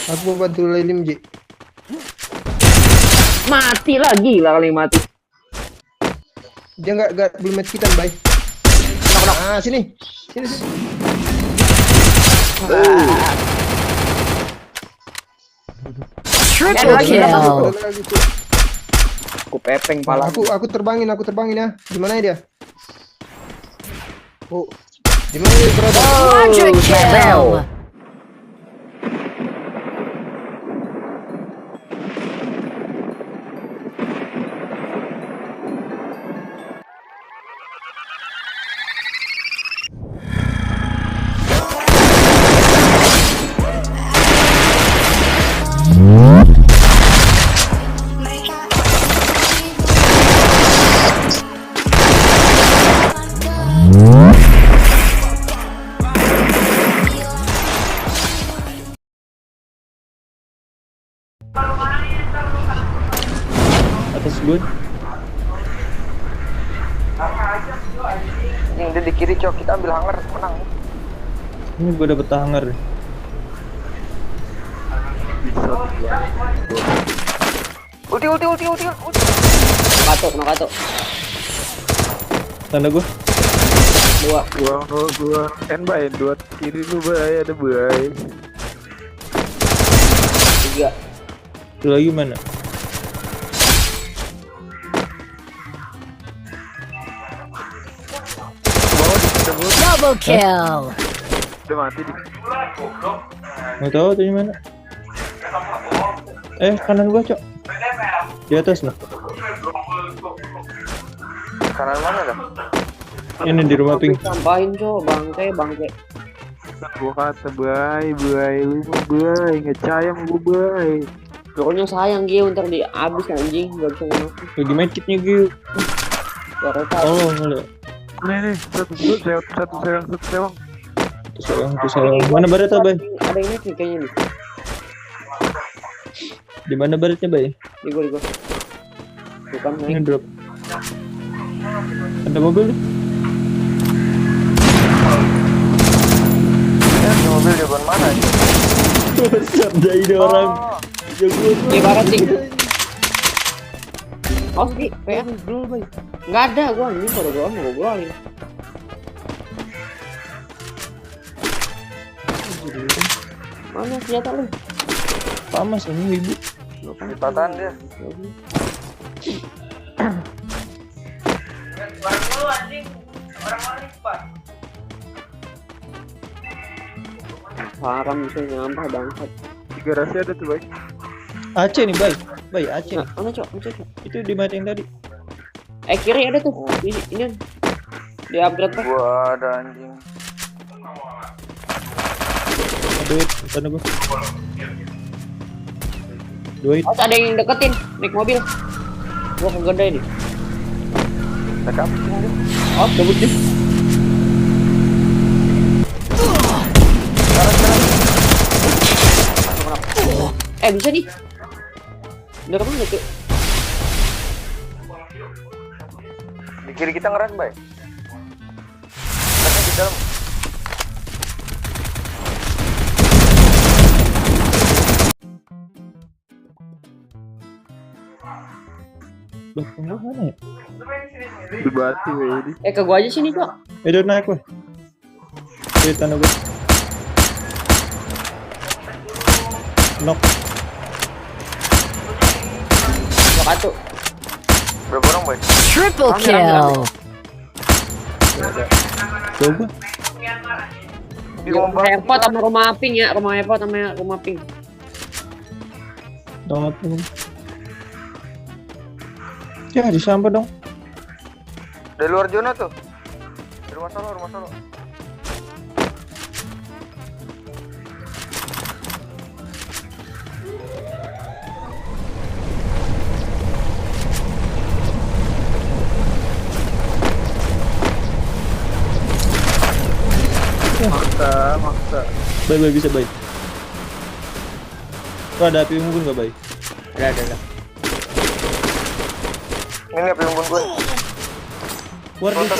Aku mau bantu Lilim, Ji. Mati lagi lah kali mati. Dia nggak belum match kita, Bay. Ah, sini. Sini. Triple kill. Ada lagi, Cuk. Aku pepeng pala. Aku terbangin ya. Di mana dia? Oh. Di mana dia berada? Quadra kill. Atas gue. Dia di kiri, Cok. Kita ambil hangar, menang. Ini gue dapet hanger. Ulti. Katuk, no katuk. Tanda gue. Dua. Dua. Bay, dua kiri lu, Bay. Ada Bay. Tiga. Itu lagi mana? Double kill. Udah mati di. Nggak tahu tuh di mana. Kanan gua, Cok. Di atas lah. Kanan mana dah? Ini di rumah pink. Sampahin, Cok. Bangke. Gua kata Bay, lu Bay, ngecayam gua Bay. Pokoknya sayang dia ntar di abis anjing, gak bisa ngomong. Lagi medkitnya gitu. Ya reta. Oh, ngeliat. Nih, satu sewang. Itu sayang. Mana baretnya, Bay? Ada ini nih kayaknya nih. Di mana baretnya, Bay? Di gua. Bukan Ini naik. drop. Ada mobil nih. Ini mobil di depan mana? Siap dari orang. Di barat sih. Oh, sih, PA. Enggak ada gua anjing, kalau gua mau golin. Mana senjata lu? Pamas ini ibu. Lipatan dia. Haram bisa nyampah bangsat. Di garasi ada tuh, Bay. Aceh nih, Bay. Bay, Aceh. Nah, mana Cok? Itu di mana yang tadi? Kiri ada tuh. Ini. Di upgrade pak. Gua ada anjing. Duit, tanda gua. Duit. Oh, ada yang deketin naik mobil. Gua kegede nih. Tekap. Oh, cabut deh. Bisa nih. Udah kemana tuh? Di kiri kita ngeras, Bay. Tapi di dalam. Loh, mana ya? Di batu, Bay. Ke gua aja sini, Cok. Udah naik gua. Duit tanda gua. Knock. Satu. Berapa orang, Bay? Triple kill. Coba. Di rumah Airport sama rumah pink ya, rumah airport sama rumah pink. Dong apa? Ya, di sampah dong. dari luar zona tuh. Di rumah solo. Maksa. Bye bisa bye. Kok ada api unggun nggak bye? Ada. Ini api unggun gue. Keluar dia.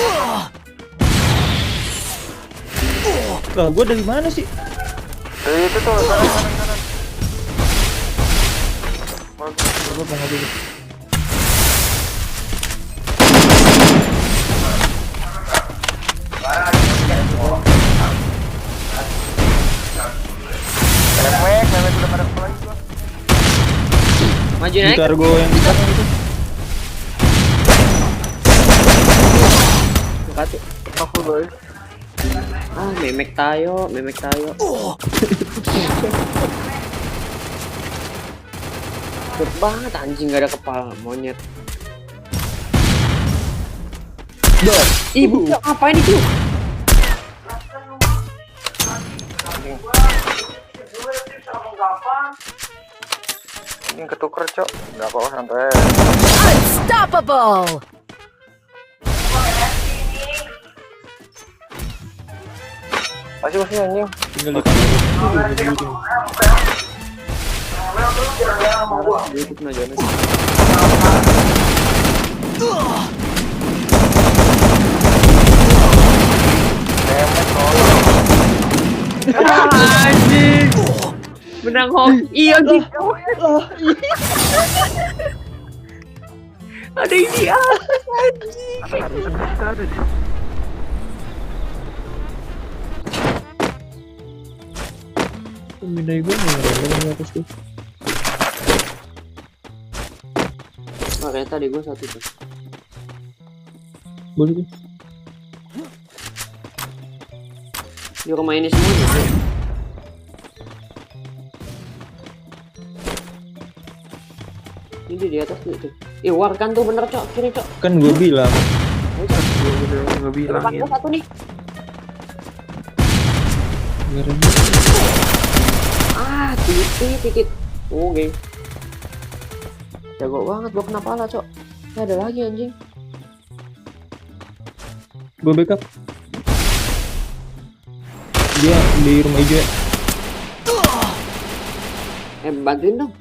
Lah gua dari mana sih? Dari itu tuh kanan. apa-apa, nggak apa-apa. Memek udah pada kepala lagi gua. Maju Di naik. kargo yang di belakang itu. Satu. Aku boy. Ah, memek tayo. Cepet banget anjing, gak ada kepala monyet. Ibu, ngapain itu? Ini ketuker, Cok. Enggak apa-apa, santai. Unstoppable. Masih anjing. Tinggal di kargo. Dia itu kena Jonas. Anjing. Menang hoki anjing. Ada ini Pembinai gue nggak atas tuh. Makanya tadi gue satu tuh. Boleh tuh. Di rumah ini semua nih. Ini di atas tuh. War kan tuh bener Cok, kiri Cok. Kan gue bilang. Gua Depan bilangin. gua satu nih. Ah, titit. Oke. Jago banget gua kena pala Cok. Ada lagi anjing. Gue backup. Dia di rumah hijau ya. Bantuin dong.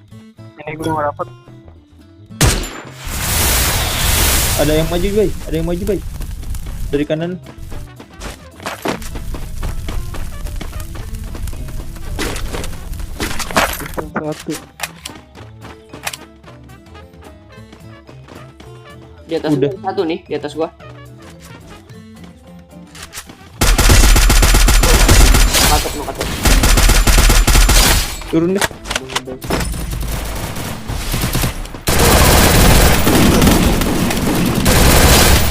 Ini gua nggak dapet. Ada yang maju bay. Dari kanan. Satu. Di atas Udah. gua satu nih, di atas gua. Katuk. Turun deh.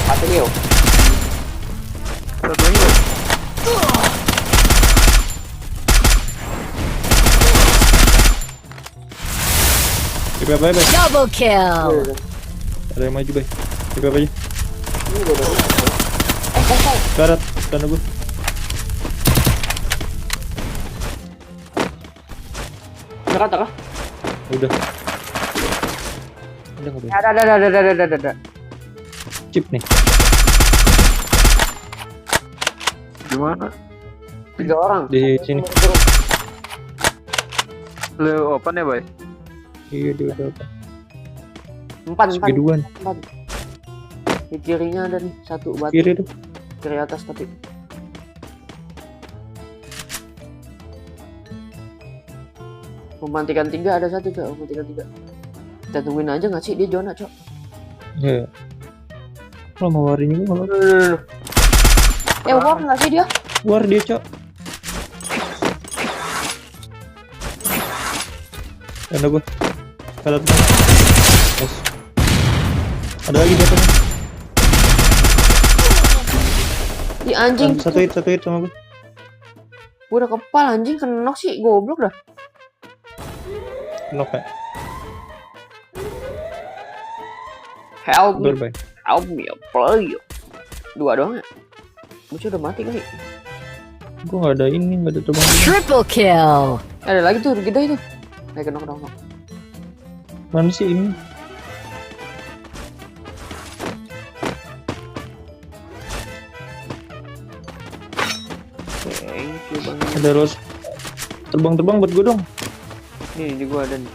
Katuk yo. Satu lagi. TP apa ya bay? Double kill. Ada yang maju bay. TP apa aja? Ini gua udah. Kosong. Karat, sana gue. Dekat kah? Udah. Udah nggak bay? Ada. Chip nih. Gimana? 3 orang. Di sini. Lu open ya, boy? Iya dia udah apa? 4. Segiduan. Di kirinya ada nih satu batu. Kiri tuh. Kiri atas tapi. Memantikan 3 ada satu Cok. Memantikan 3. Kita tungguin aja nggak sih dia zona Cok? Ya. Kalau mau warin juga kalau War nggak sih dia? war dia cok. Ada gua. Karat. Yes. Ada lagi di atasnya. Di anjing. Satu hit sama gua. Gua udah kepal anjing kena sih goblok dah. Knock ya. Help me, Berbay. play. 2 doang ya? Bocah udah mati kali. Gua nggak ada ini, nggak ada terbang. Triple kill. Ada lagi tuh gede itu. Ayo knock. Mana sih ini? Thank you banget. Ada los. Terbang buat gua dong. Nih di gua ada nih.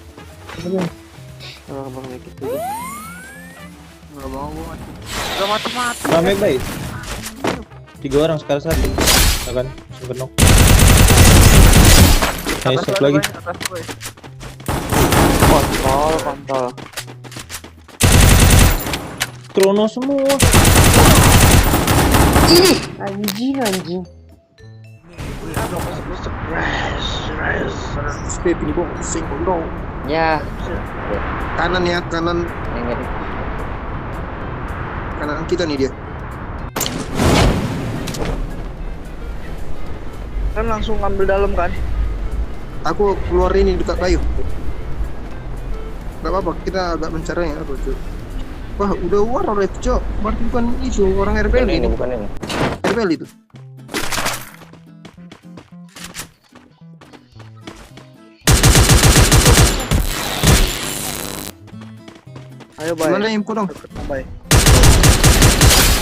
Terbang. Abang naik itu. Nggak mau gua. Udah mati. Rame bay. 3 orang sekarang 1. Akan langsung ke knock. Nice, satu lagi. Atas, boy. Kontol. Krono semua. Anjing. Step ini kok pusing kok. Ya. Kanan ya, kanan Enggak deh. kanan kita nih dia. Kan langsung ngambil dalam kan? Aku keluar ini dekat kayu. Gak apa-apa, kita agak mencaranya aku cuy. Wah, udah war red cok. Berarti bukan itu orang RPL ini. Bukan ini. RPL itu. Ayo bay. Gimana info dong? Bay.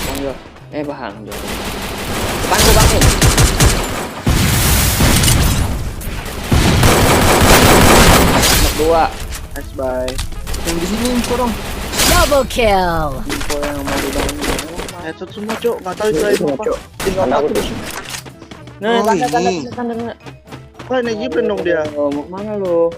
Bang Jo. Bang Jo. Depanku Bang ini. Nomor 2. Nice bay. Yang di sini info dong. Double kill. Info yang mau dibangun. Headshot semua cok. Nggak tahu itu apa. Tinggal satu di sini. Nah, Oh, tanda. ini. Wah ini Jibril dong dia. Oh, mau kemana lu?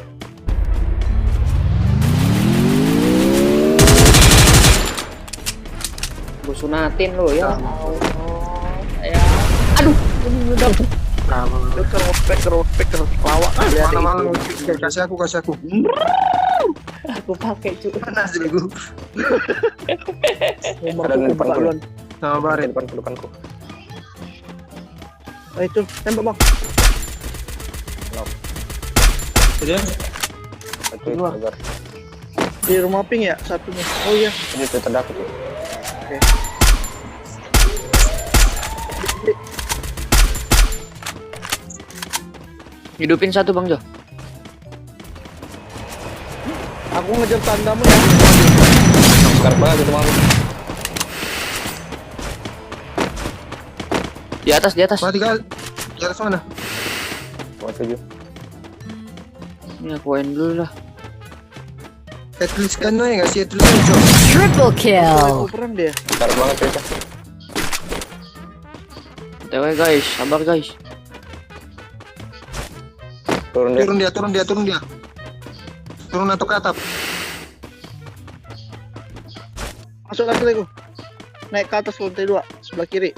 Gue sunatin lu ya. Ya. Aduh, ini udah Dia keropek lawak kan lihat Mana-mana itu. kasih aku. aku pakai cuy. Panas dulu. Nomor tuh buka duluan. Sama Baret. Depanku. Ayo itu tembak bang. Sudah. Keluar. Di rumah pink ya satunya. Oh iya. Ini terdapat tuh. Oke. Hidupin satu Bang Jo. Aku ngejar tandamu ya. Sekarang banget itu mau. Di atas. Mati kali. Di atas mana? Mau 7. Ini aku main dulu lah. Headless kan ya nggak sih headless kan cok. Triple Aku kill. perang dia. Sekarang banget cerita. TW guys, sabar guys. Turun deh. Turun dia. Turun atau ke atap. Masuk lagi Lego. Naik ke atas lantai 2 sebelah kiri.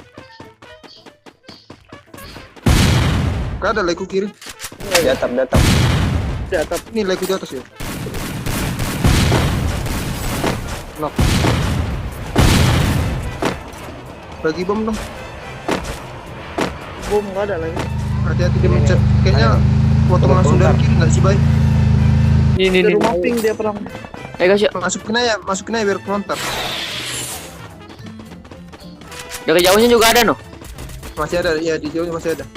Gak ada leku kiri. Di atap. Di atap. Ini leku di atas ya. Knock. Bagi bom dong. Bom nggak ada lagi. Hati-hati dia mencet. Kayaknya potong langsung dari kiri nggak sih bay? Ini Di rumah pink dia perang. guys yuk. Masukin aja biar kontak. Dari jauhnya juga ada noh. Masih ada ya di jauhnya masih ada.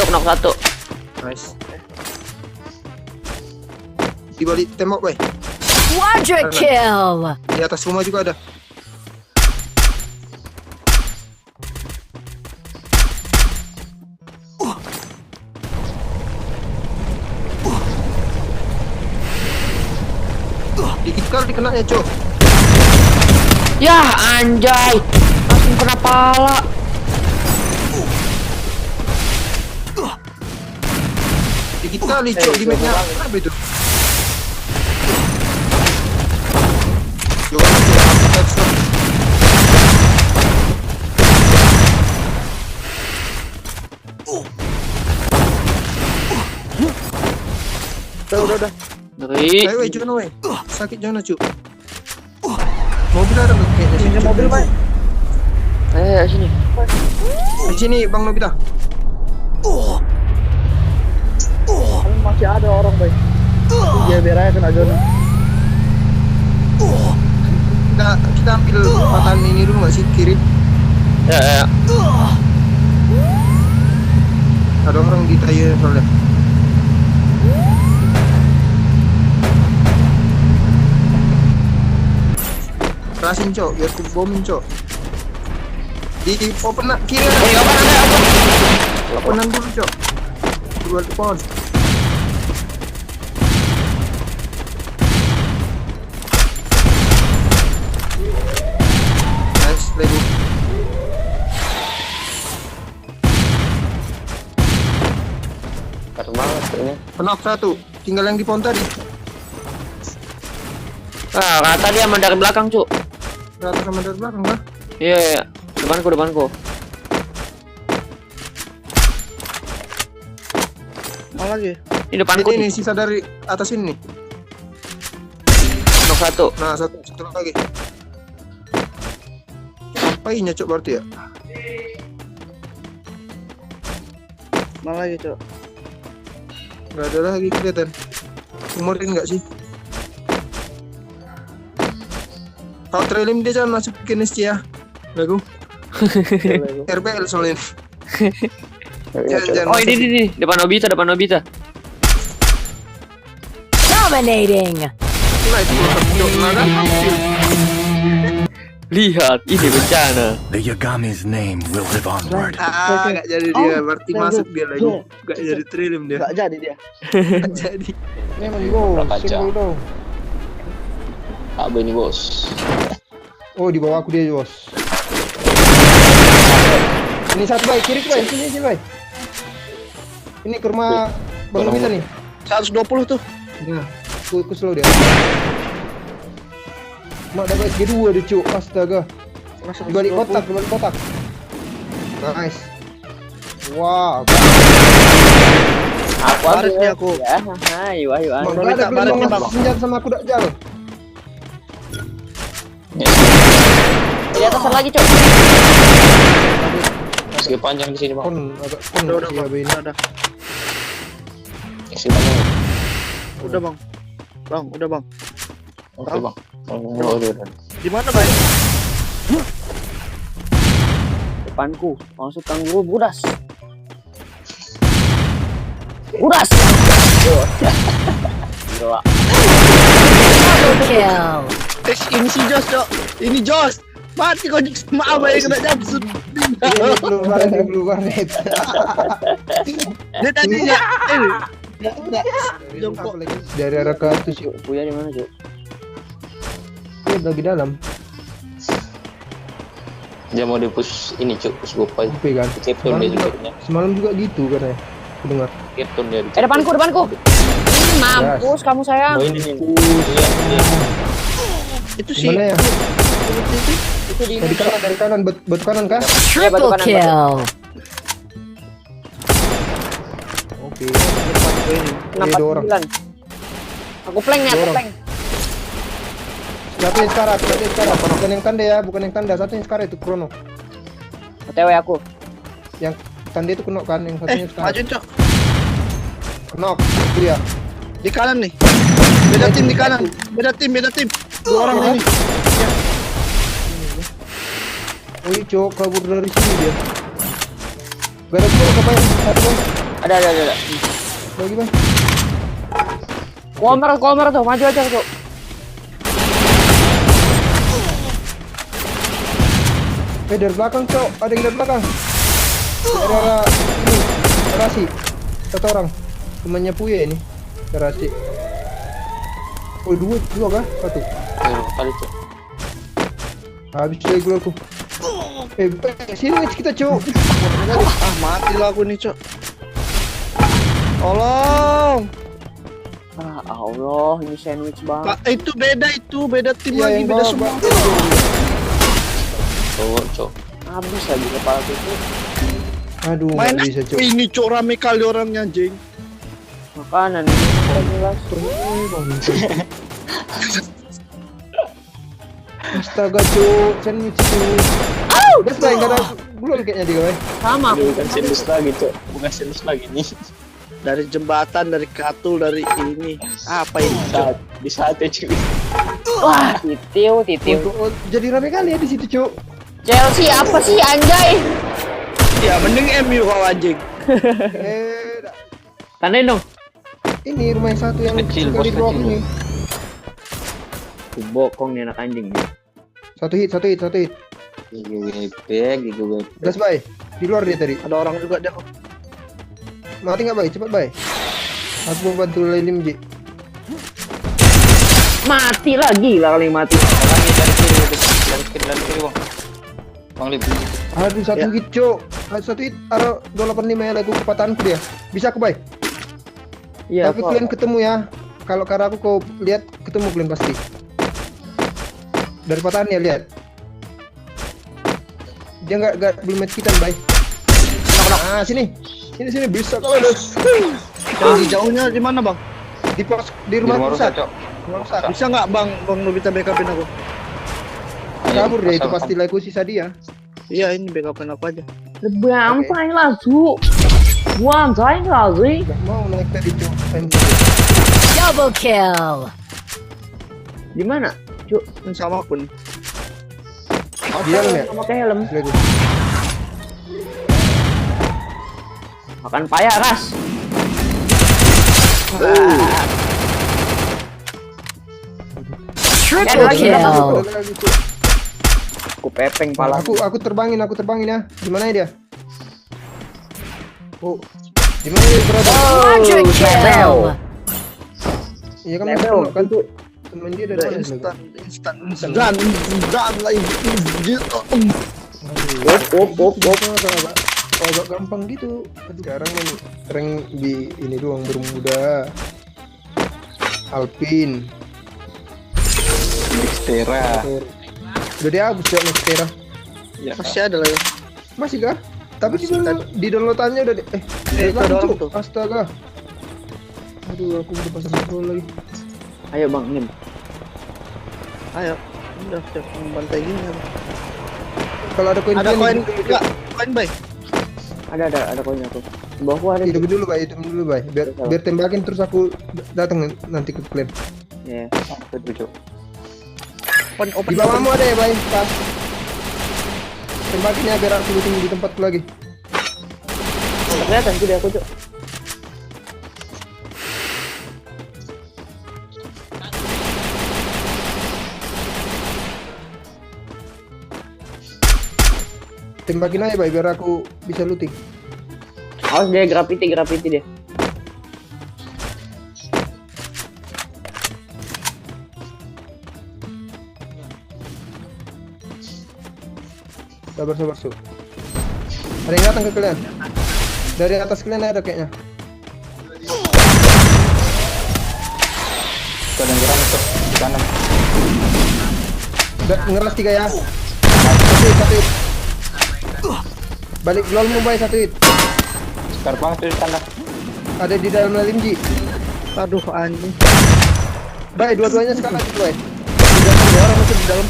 Knock satu. Nice. Di balik tembok bay. Quadra kill. Di atas rumah juga ada. Dikit kali kena ya cok. Yah anjay, langsung kena pala. Dikit kali cok di mapnya. Apa itu? Jangan cok. Udah. Dari Ayo jangan weh. Sakit jangan cok. Mobil ada loh kayaknya sini. Ini mobil bay. sini. Di sini Bang Nobita. Kan masih ada orang bay. Dia biar aja kena zona. Kita ambil patahan ini dulu nggak sih kiri? Ya. Ada orang di tayo soalnya. Kerasin cok, biar ku bomin cok. Di open kiri ada. Openan dulu cok. Dua depan. Nice, Lego. Kartu Knock satu. Tinggal yang di pohon tadi. Ah, rata dia sama dari belakang, Cuk. Rata sama dari belakang kan? Iya, iya. Depanku. Mana lagi? Ini depanku Ini nih. sisa dari atas ini nih. Knock satu. Nah, satu lagi. Sampainya cok berarti ya. Mana lagi, Cok? Nggak ada lagi kelihatan. Umurin nggak sih? Kalau trailing dia jangan masukin ya. Lagu. RPL soalnya. Jangan Oh, ini depan Nobita. Dominating. Nah, itu cok. Nah, kan? Lihat, ini bencana. The Yagami's name will live onward. Nggak jadi dia. Berarti masuk dia lagi. Nggak jadi trailing dia. Nggak jadi dia. Nggak jadi. Memang bos, simbol dong. Apa ini bos? Oh, di bawah aku dia, bos. Ini satu baik, kiri baik, sini baik. Ini ke rumah Bang Nobita nih. 120 tuh. Nah, Aku slow dia. Mak dapat SG2 dia, Cuk. Astaga. Balik kotak. Nice. Wow. Aku Baris nih aku. Ya, ayo. Bang, Ayo. ada baris nih, belum Bang. senjata sama aku Dakjal. Di atas ada lagi, Cuk. Masih panjang di sini bang. Agak udah, Masih panjang. Udah, Bang. Udah, Bang. Oke bang. Udah. Di mana, Bang? Depanku. Maksud kanguru budas. Budas. Gila. Double kill. Ini si Jos, Cok. Ini Jos. Mati kau sama Abah yang kena jabsut. Ini keluar net. Dia tadinya jongkok dari arah ke atas yuk. Puya di mana, Cuk? Dia lagi dalam. Dia mau di-push ini cuk, push gopai. Tapi kan Captain dia juga punya. semalam juga gitu katanya. Aku dengar. Captain dia. Depanku. Mampus kamu sayang. Oh ini nih. Iya. Itu sih. Mana ya? Itu di Dari kanan, batu kanan kah? Triple kanan, kill. Oke. Kenapa Dua orang. 9? Aku plank nih, aku Dua orang. plank. Satu yang sekarat. Bukan yang tanda ya, bukan yang tanda. Satu yang sekarat itu Krono. OTW aku. Yang tanda itu kenok kan, yang satunya sekarat. Maju, Cok. Kenok, itu dia. Di kanan nih. Beda tim di kanan. Beda tim. Dua orang ini. Oh iya, Cok, kabur dari sini dia. Gak ada Cok, apa yang satu bang? Ada. Lagi bang. Komer tuh, maju aja tuh. Dari belakang, Cok, ada yang dari belakang. Dari arah ini, Rasi. Satu orang. Temannya Puya ini. Rasi. Oh dua kah? Satu. Kali cuk. Habis lagi gulaku. Sini kita, Cok. Ah, mati lah aku nih, Cok. Tolong. Ah, Allah, ini sandwich banget. Pak, itu beda tim Iya, lagi, yang beda bawah, semua. Cuk. Habis lagi kepala itu. Aduh, Main nggak bisa, Cok. ini, Cok, rame kali orangnya, anjing. Makanan ini jelas. Astaga, Cok, sandwich itu. Gas lah, enggak ada gulung kayaknya dia, guys. Sama aku. Bukan serius lagi cuk. Bukan serius lagi nih. Dari jembatan, dari katul, dari ini. Apa ini, Cok? Di saat cuy. Wah, titiu. Oh, jadi rame kali ya di situ, Cok. Chelsea apa sih anjay? Ya, mending MU kau anjing. Tandain dong. Ini rumah yang satu yang Kecil, suka di bos, bawah kecil. ini. Bokong nih anak anjing. Satu hit. Gigu. Gas, bay. Di luar dia tadi. Ada orang juga dia. Mati nggak, bay? Cepat, bay. Aku mau bantu Lilim, Ji. Mati lagi lah kali mati. Dari kiri bang. Bang Lip. Aduh, satu Ya. hit, Cok. Satu hit, arah 285 ya, lagu kepatahanku dia. Bisa aku, bay? Iya, Tapi kok. kalian ketemu ya. Kalau karena aku kau lihat ketemu kalian pasti. Dari patahan ya lihat. Dia nggak belum match kita, Bay. Ah, sini. Sini bisa kalau ada. Yang di jauhnya di mana bang? Di pos di rumah pusat. Cok. Rumah pusat. Bisa nggak bang Nobita backupin aku? Kabur dia itu pasti like sisa dia. Iya ini backupin aku aja. 两百蜡烛，我在哪里？ Nggak mau naik tadi tuh. Double kill. Di mana? Cuk, Ini sama aku nih. Dia nih. sama pakai helm. Lagi. Makan payah, Ras. Triple lagi, kill. Ada lagi tuh. Aku pepeng pala. Aku terbangin ya. Di mana dia? Oh. Di mana dia berada? Quadra kill. Iya kan Level, masuk kan itu. temen dia dari mana? Instan lagi. Op. Agak gampang gitu. Sekarang main rank di ini doang Bermuda. Alpin. Xterra. Udah dihapus ya Nextera. Ya. Masih ada lah ya. Masih kah? Tapi di downloadannya udah itu ada orang tuh. Astaga. Aduh, aku udah pasang scroll lagi. Ayo Bang, Nim. Ayo. Udah siap membantai gini. Ya. Kalau ada koin Ada koin enggak? Koin bay. Ada koin aku. Di bawahku ada. Hidupin dulu, Bay. Biar tembakin terus aku datang nanti ke klan. Ya. Open Di bawahmu ada ya, Bay. Pas. Tembakin ya biar aku tunggu di tempatku lagi. Kelihatan sudah aku, Cuk. Tembakin aja, Bay, biar aku bisa looting. Awas dia graffiti deh. Sabar, Su. Ada yang datang ke kalian. Dari atas kalian ada kayaknya. Ada yang gerak masuk di kanan. Ngeras 3 ya. Satu hit. Balik glowmu, Bay, 1 hit. Terbang tuh di sana. Ada di dalam LMG. Aduh anjing. Bay, dua-duanya sekali lagi, Bay. Dua orang masuk di dalam.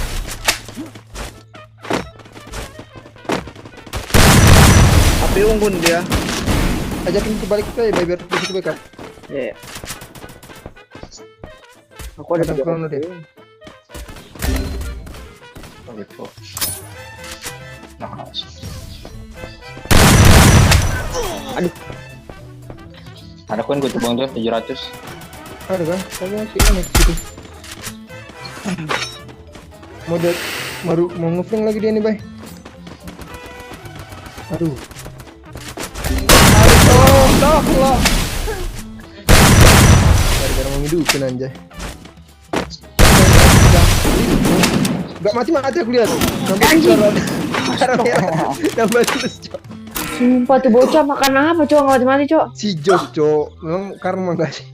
Api unggun dia. Ajakin kebalik ke ya, biar bisa backup. Ya. Aku ada Pasang chrono deh. Oh gitu. Nah, Aduh. ada koin gue tuh bang tuh 700. Ada kan? Tapi masih aneh gitu. Mau ngeflank lagi dia nih, Bay. Aduh. Tolong. Gara-gara menghidupin anjay. Gak mati aku lihat. Nambah merah. Nambah terus, Cok. Sumpah tuh bocah makan apa, Cok? Nggak mati-mati, Cok. Si Jos, Cok. Memang karma gak sih?